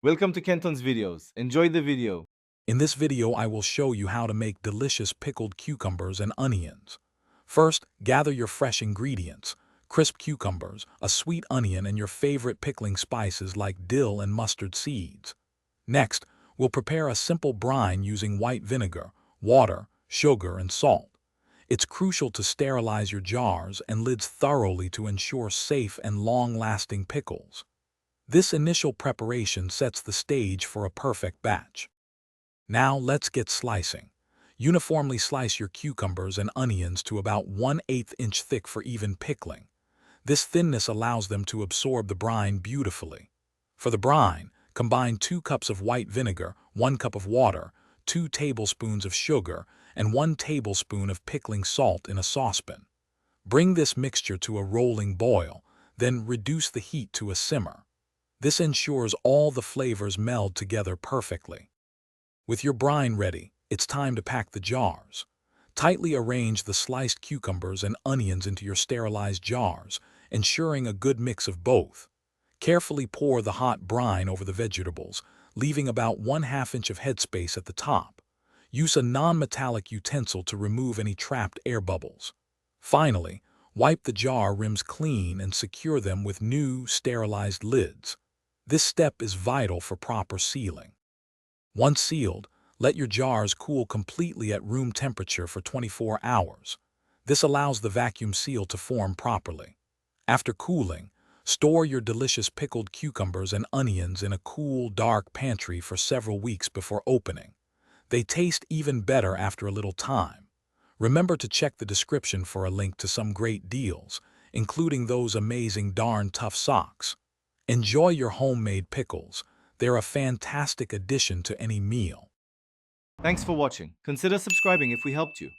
Welcome to Kenton's videos. Enjoy the video. In this video, I will show you how to make delicious pickled cucumbers and onions. First, gather your fresh ingredients: crisp cucumbers, a sweet onion, and your favorite pickling spices like dill and mustard seeds. Next, we'll prepare a simple brine using white vinegar, water, sugar, and salt. It's crucial to sterilize your jars and lids thoroughly to ensure safe and long-lasting pickles. This initial preparation sets the stage for a perfect batch. Now let's get slicing. Uniformly slice your cucumbers and onions to about 1/8 inch thick for even pickling. This thinness allows them to absorb the brine beautifully. For the brine, combine 2 cups of white vinegar, 1 cup of water, 2 tablespoons of sugar, and 1 tablespoon of pickling salt in a saucepan. Bring this mixture to a rolling boil, then reduce the heat to a simmer. This ensures all the flavors meld together perfectly. With your brine ready, it's time to pack the jars. Tightly arrange the sliced cucumbers and onions into your sterilized jars, ensuring a good mix of both. Carefully pour the hot brine over the vegetables, leaving about 1/2 inch of headspace at the top. Use a non-metallic utensil to remove any trapped air bubbles. Finally, wipe the jar rims clean and secure them with new, sterilized lids. This step is vital for proper sealing. Once sealed, let your jars cool completely at room temperature for 24 hours. This allows the vacuum seal to form properly. After cooling, store your delicious pickled cucumbers and onions in a cool, dark pantry for several weeks before opening. They taste even better after a little time. Remember to check the description for a link to some great deals, including those amazing darn tough socks. Enjoy your homemade pickles. They're a fantastic addition to any meal. Thanks for watching. Consider subscribing if we helped you.